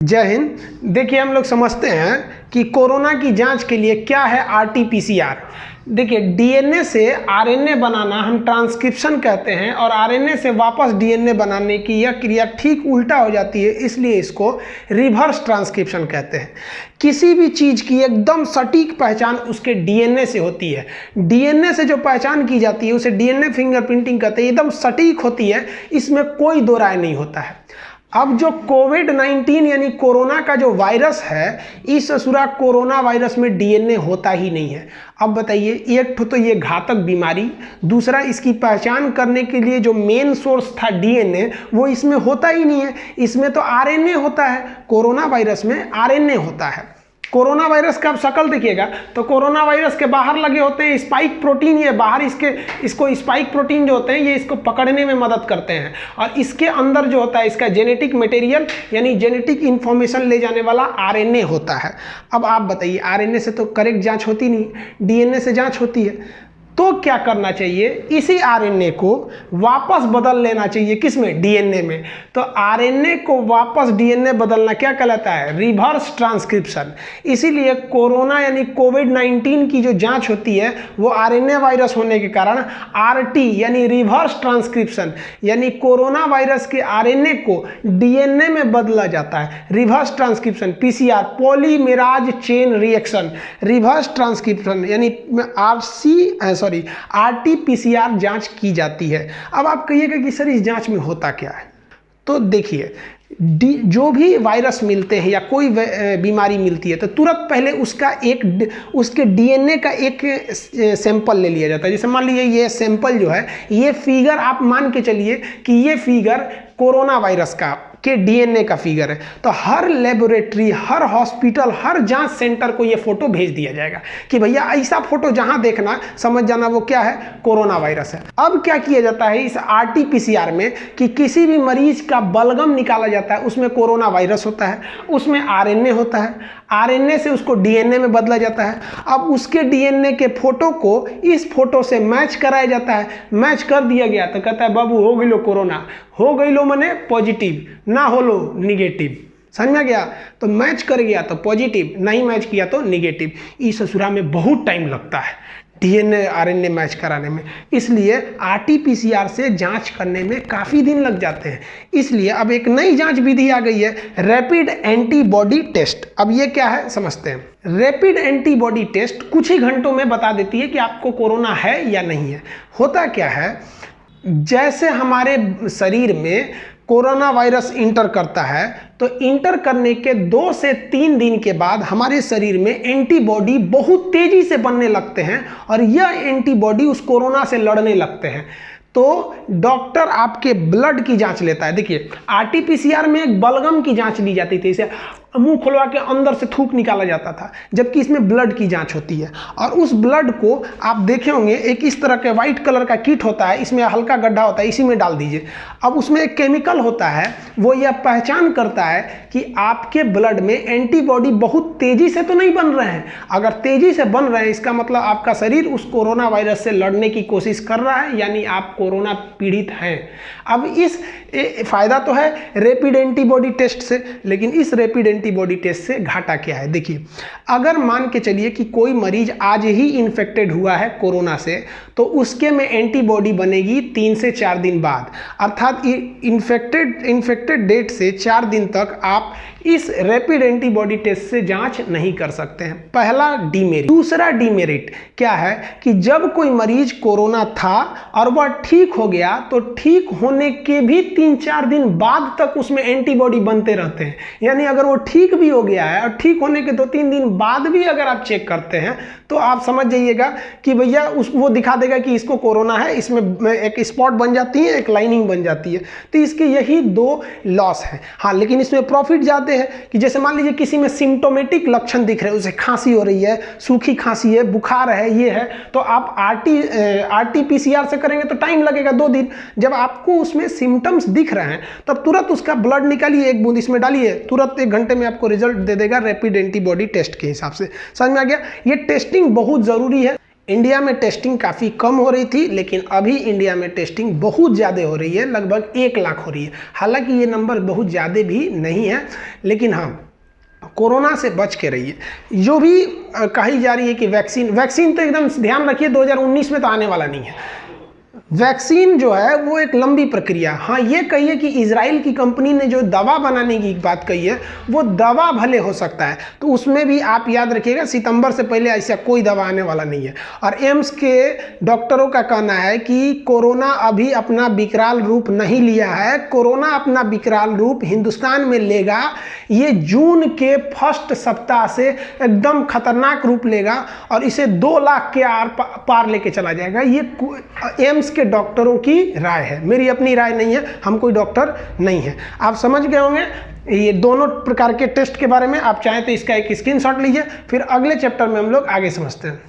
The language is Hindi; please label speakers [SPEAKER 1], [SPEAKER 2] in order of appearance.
[SPEAKER 1] जय हिंद। देखिए, हम लोग समझते हैं कि कोरोना की जांच के लिए क्या है आरटी-पीसीआर। देखिए, डीएनए से आरएनए बनाना हम ट्रांसक्रिप्शन कहते हैं और आरएनए से वापस डीएनए बनाने की यह क्रिया ठीक उल्टा हो जाती है, इसलिए इसको रिवर्स ट्रांसक्रिप्शन कहते हैं। किसी भी चीज़ की एकदम सटीक पहचान उसके डीएनए से होती है। डीएनए से जो पहचान की जाती है उसे डीएनए फिंगरप्रिंटिंग कहते हैं। एकदम सटीक होती है, इसमें कोई दो राय नहीं होता है। अब जो कोविड-19 यानी कोरोना का जो वायरस है, इस ससुरा कोरोना वायरस में डीएनए होता ही नहीं है। अब बताइए, एक तो ये घातक बीमारी, दूसरा इसकी पहचान करने के लिए जो मेन सोर्स था डीएनए, वो इसमें होता ही नहीं है। इसमें तो आरएनए होता है, कोरोना वायरस में आरएनए होता है। कोरोना वायरस का आप शक्ल देखिएगा तो कोरोना वायरस के बाहर लगे होते हैं स्पाइक प्रोटीन। ये बाहर इसको स्पाइक प्रोटीन जो होते हैं ये इसको पकड़ने में मदद करते हैं, और इसके अंदर जो होता है इसका जेनेटिक मटेरियल यानी जेनेटिक इंफॉर्मेशन ले जाने वाला आरएनए होता है। अब आप बताइए, आरएनए से तो करेक्ट जांच होती नहीं, डीएनए से जांच होती है। तो क्या करना चाहिए, इसी आरएनए को वापस बदल लेना चाहिए। किसमें? डीएनए में। तो आरएनए को वापस डीएनए बदलना क्या कहलाता है? Reverse transcription. इसीलिए कोरोना यानी कोविड-19 की जो जांच होती है वो आरएनए वायरस होने के कारण आरटी यानी रिवर्स ट्रांसक्रिप्शन यानी कोरोना वायरस के आरएनए को डीएनए में बदला जाता है। Reverse transcription PCR, polymerase chain reaction, reverse transcription यानी आरटी-पीसीआर जांच की जाती है। अब आप कहिएगा कि सर इस जांच में होता क्या है? तो देखिए, जो भी वायरस मिलते हैं या कोई बीमारी मिलती है तो तुरंत पहले उसके डीएनए का एक सैंपल ले लिया जाता है। जैसे मान लीजिए ये सैंपल जो है, ये फिगर आप मान के चलिए कि ये फिगर कोरोना वायरस के डीएनए का फिगर है। तो हर लेबोरेटरी, हर हॉस्पिटल, हर जांच सेंटर को ये फोटो भेज दिया जाएगा कि भैया ऐसा फोटो जहां देखना समझ जाना वो क्या है, कोरोना वायरस है। अब क्या किया जाता है इस आरटी-पीसीआर में कि किसी भी मरीज का बलगम निकाला जाता है, उसमें कोरोना वायरस होता है, उसमें आरएनए होता है, आरएनए से उसको डीएनए में बदला जाता है। अब उसके डीएनए के फोटो को इस फोटो से मैच कराया जाता है। मैच कर दिया गया तो कहता है बाबू हो गई लो कोरोना, हो गई लो मने पॉजिटिव, ना हो लो निगेटिव। समझ में आ गया? तो मैच कर गया तो पॉजिटिव, नहीं मैच किया तो निगेटिव। इस ससुरा में बहुत टाइम लगता है डीएनए आरएनए मैच कराने में, इसलिए आरटी-पीसीआर से जांच करने में काफ़ी दिन लग जाते हैं। इसलिए अब एक नई जांच विधि आ गई है, रैपिड एंटीबॉडी टेस्ट। अब ये क्या है समझते हैं। रैपिड एंटीबॉडी टेस्ट कुछ ही घंटों में बता देती है कि आपको कोरोना है या नहीं है। होता क्या है, जैसे हमारे शरीर में कोरोना वायरस इंटर करता है तो इंटर करने के 2 से 3 दिन के बाद हमारे शरीर में एंटीबॉडी बहुत तेजी से बनने लगते हैं और यह एंटीबॉडी उस कोरोना से लड़ने लगते हैं। तो डॉक्टर आपके ब्लड की जांच लेता है। देखिए, आरटी-पीसीआर में एक बलगम की जांच ली जाती थी, इसे मुंह खुलवा के अंदर से थूक निकाला जाता था, जबकि इसमें ब्लड की जांच होती है। और उस ब्लड को आप देखे होंगे एक इस तरह के व्हाइट कलर का किट होता है, इसमें हल्का गड्ढा होता है, इसी में डाल दीजिए। अब उसमें एक केमिकल होता है, वो यह पहचान करता है कि आपके ब्लड में एंटीबॉडी बहुत तेजी से तो नहीं बन रहे हैं। अगर तेजी से बन रहे हैं इसका मतलब आपका शरीर उस कोरोना वायरस से लड़ने की कोशिश कर रहा है, यानी आप कोरोना पीड़ित हैं। अब इस फायदा तो है रैपिड एंटीबॉडी टेस्ट से, लेकिन इस रैपिड एंटीबॉडी टेस्ट से घाटा क्या है? देखिए, अगर मान के चलिए कि कोई मरीज आज ही इन्फेक्टेड हुआ है कोरोना से, तो उसके में एंटीबॉडी बनेगी 3 से 4 दिन बाद, अर्थात इन्फेक्टेड डेट से 4 दिन तक आप इस रैपिड एंटीबॉडी टेस्ट से जांच नहीं कर सकते हैं। पहला डीमेरिट। दूसरा डीमेरिट क्या है कि जब कोई मरीज कोरोना था और वह ठीक हो गया तो ठीक होने के भी 3-4 दिन बाद तक उसमें एंटीबॉडी बनते रहते हैं। यानी अगर वो ठीक भी हो गया है और ठीक होने के 2-3 दिन बाद भी अगर आप चेक करते हैं तो आप समझ जाइएगा कि भैया वो दिखा देगा कि इसको कोरोना है, इसमें एक स्पॉट बन जाती है, एक लाइनिंग बन जाती है। तो इसके यही 2 लॉस हैं। हाँ, लेकिन इसमें प्रॉफिट ज़्यादा है कि जैसे मान लीजिए किसी में सिम्टोमेटिक लक्षण दिख रहे हैं, उसे खांसी हो रही है, सूखी खांसी है, बुखार है, ये है, तो आप आरटी-पीसीआर से करेंगे तो टाइम लगेगा 2 दिन। जब आपको उसमें सिम्टम्स दिख रहे हैं तब तुरंत उसका ब्लड निकालिए, 1 बूंद इसमें डालिए, तुरंत 1 घंटे में आपको रिजल्ट दे देगा रैपिड एंटीबॉडी टेस्ट के हिसाब से। समझ में आ गया? ये टेस्टिंग बहुत ज़रूरी है। इंडिया में टेस्टिंग काफ़ी कम हो रही थी, लेकिन अभी इंडिया में टेस्टिंग बहुत ज़्यादा हो रही है, लगभग 1 लाख हो रही है। हालांकि ये नंबर बहुत ज़्यादा भी नहीं है, लेकिन हाँ, कोरोना से बच के रहिए। जो भी कही जा रही है कि वैक्सीन तो एकदम ध्यान रखिए 2019 में तो आने वाला नहीं है। वैक्सीन जो है वो एक लंबी प्रक्रिया। हाँ, ये कहिए कि इजराइल की कंपनी ने जो दवा बनाने की बात कही है, वो दवा भले हो सकता है, तो उसमें भी आप याद रखिएगा सितंबर से पहले ऐसा कोई दवा आने वाला नहीं है। और एम्स के डॉक्टरों का कहना है कि कोरोना अभी अपना विकराल रूप नहीं लिया है, कोरोना अपना विकराल रूप हिंदुस्तान में लेगा। ये जून के फर्स्ट सप्ताह से एकदम खतरनाक रूप लेगा और इसे 2 लाख के पार लेके चला जाएगा। ये एम्स के डॉक्टरों की राय है, मेरी अपनी राय नहीं है, हम कोई डॉक्टर नहीं है। आप समझ गए होंगे ये दोनों प्रकार के टेस्ट के बारे में। आप चाहें तो इसका एक स्क्रीनशॉट लीजिए, फिर अगले चैप्टर में हम लोग आगे समझते हैं।